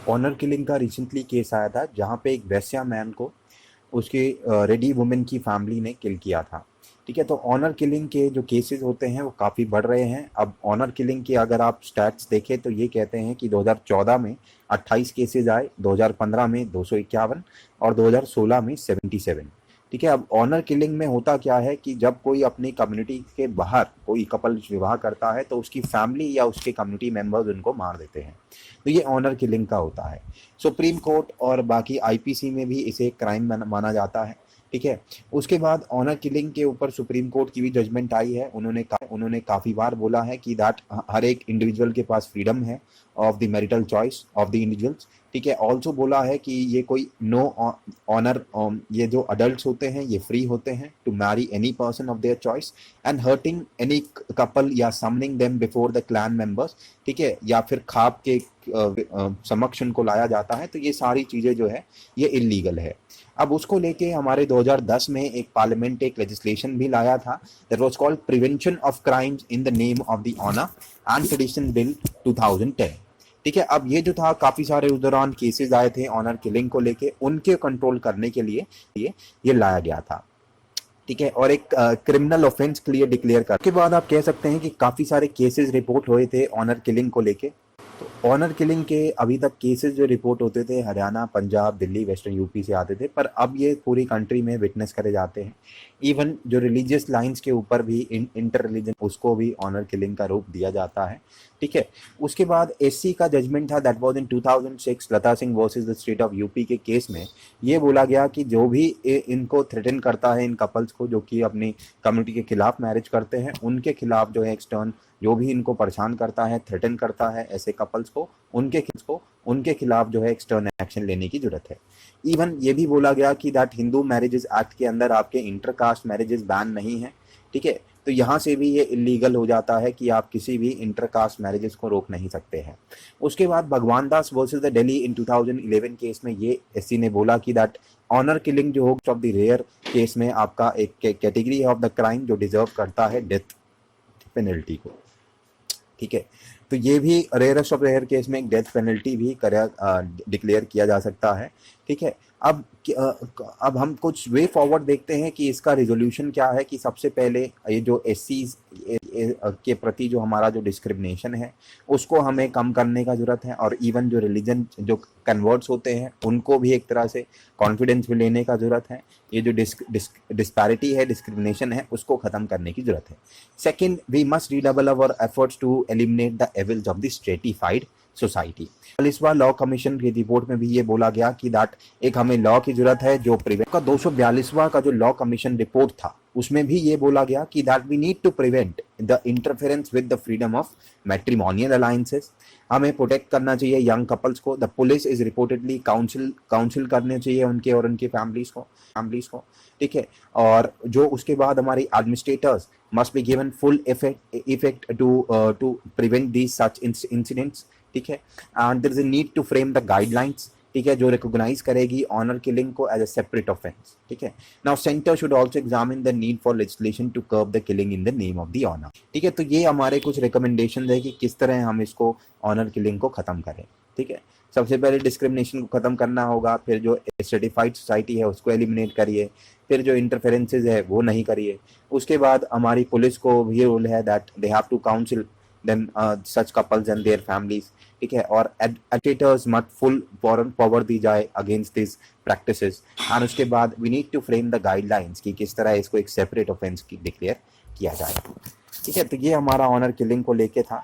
Honour killing का recently case आया था जहाँ पे एक वैश्या मैन को उसके रेडी वुमेन की फैमिली ने किल किया था। ठीक है, तो ऑनर किलिंग के जो केसेस होते हैं वो काफ़ी बढ़ रहे हैं। अब ऑनर किलिंग के अगर आप स्टैट्स देखें तो ये कहते हैं कि 2014 में 28 केसेस आए, 2015 में 251 और 2016 में 77। ठीक है, अब ऑनर किलिंग में होता क्या है कि जब कोई अपनी कम्युनिटी के बाहर कोई कपल विवाह करता है तो उसकी फैमिली या उसके कम्युनिटी मेंबर्स उनको मार देते हैं, तो ये ऑनर किलिंग का होता है। सुप्रीम कोर्ट और बाकी आईपीसी में भी इसे क्राइम माना जाता है। ठीक है, उसके बाद ऑनर किलिंग के ऊपर सुप्रीम कोर्ट की भी जजमेंट आई है। उन्होंने काफ़ी बार बोला है कि दैट हर एक इंडिविजुअल के पास फ्रीडम है of the marital choice of the individuals. ठीक है, ऑल्सो बोला है कि ये कोई नो ऑनर, ये जो अडल्ट होते हैं ये फ्री होते हैं to marry any person of their choice and hurting any couple या summoning them before the clan members. ठीक है, या फिर खाप के समक्ष उनको लाया जाता है, तो ये सारी चीज़ें जो है ये इलीगल है। अब उसको लेके हमारे 2010 में एक पार्लियामेंट एक लेजिस्लेशन भी लाया था, that was called prevention of crimes in the name of the honour and tradition bill 2010। ठीक है, अब ये जो था काफ़ी सारे उस दौरान केसेस आए थे ऑनर किलिंग को लेके, उनके कंट्रोल करने के लिए ये लाया गया था। ठीक है, और एक क्रिमिनल ऑफेंस क्लियर डिक्लेयर कर के बाद आप कह सकते हैं कि काफ़ी सारे केसेस रिपोर्ट हुए थे ऑनर किलिंग को लेके। तो ऑनर किलिंग के अभी तक केसेस जो रिपोर्ट होते थे हरियाणा, पंजाब, दिल्ली, वेस्टर्न यूपी से आते थे, पर अब ये पूरी कंट्री में विटनेस करे जाते हैं। इवन जो रिलीजियस लाइंस के ऊपर भी इंटर रिलीजन उसको भी ऑनर किलिंग का रूप दिया जाता है। ठीक है, उसके बाद एससी का जजमेंट था, that was in 2006 Lata Singh versus the state of UP के केस में। ये बोला गया कि जो भी इनको थ्रेटन करता है, इन कपल्स को जो कि अपनी कम्युनिटी के खिलाफ मैरिज करते हैं, उनके खिलाफ जो है एक्सटर्न जो भी इनको परेशान करता है, थ्रेटन करता है ऐसे कपल्स को, उनके खिलाफ जो है एक्सटर्न एक्शन लेने की जरूरत है। इवन ये भी बोला गया कि दैट हिंदू मैरिजेस एक्ट के अंदर आपके इंटरकास्ट मैरिजेस बैन नहीं है। ठीक है, तो यहाँ से भी ये इलीगल हो जाता है कि आप किसी भी इंटरकास्ट मैरिजेस को रोक नहीं सकते हैं। उसके बाद Bhagwan Das versus the Delhi in 2011 case में ये एससी ने बोला कि दैट ऑनर किलिंग जो हो ऑफ द रेयर केस में आपका एक कैटेगरी है ऑफ द क्राइम जो डिजर्व करता है डेथ पेनल्टी को। ठीक है, तो ये भी रेयरेस्ट ऑफ रेयर केस में एक डेथ पेनल्टी भी डिक्लेयर किया जा सकता है। ठीक है, अब अब हम कुछ वे फॉरवर्ड देखते हैं कि इसका रिजोल्यूशन क्या है। कि सबसे पहले ये जो एससीज के प्रति जो हमारा जो डिस्क्रिमिनेशन है उसको हमें कम करने का जरूरत है, और इवन जो रिलीजन जो कन्वर्ट्स होते हैं उनको भी एक तरह से कॉन्फिडेंस में लेने का जरूरत है। ये जो डिस्पैरिटी है, डिस्क्रिमिनेशन है, उसको खत्म करने की जरूरत है। Second, we must redouble our efforts to eliminate the evils of the stratified society. 42वां लॉ कमीशन की रिपोर्ट में भी ये बोला गया कि दैट एक हमें लॉ की जरूरत है जो प्रिवेंट का 242वां का जो लॉ कमीशन रिपोर्ट था उसमें भी ये बोला गया कि that we need to prevent the interference with the freedom of matrimonial alliances. हमें प्रोटेक्ट करना चाहिए यंग कपल्स को। The police is reportedly counsel करने चाहिए उनके और उनकी फैमिलीज को। ठीक है, और जो उसके बाद हमारी administrators must be given full effect to prevent these such incidents. ठीक है, and there is a need to frame the guidelines. ठीक है, जो रिकॉग्नाइज करेगी ऑनर किलिंग को एज अ सेपरेट ऑफेंस। ठीक है, now centre should also examine the need for legislation to curb the killing in the name of the honour. ठीक है, तो ये हमारे कुछ रिकमेंडेशन है कि किस तरह हम इसको ऑनर किलिंग को खत्म करें। ठीक है, सबसे पहले डिस्क्रिमिनेशन को खत्म करना होगा, फिर जो सर्टिफाइड सोसाइटी है उसको एलिमिनेट करिए, फिर जो इंटरफेरेंसेज है वो नहीं करिए। उसके बाद हमारी पुलिस को भी रोल है that they have to counsel them such couples and their families. ठीक है, और एजुकेटर्स मत फुल पावर दी जाए अगेंस्ट दिस प्रैक्टिसेस। एंड उसके बाद we need to frame the guidelines कि किस तरह इसको एक सेपरेट ऑफेंस की डिक्लेयर किया जाए। ठीक है, तो ये हमारा ऑनर किलिंग को लेके था।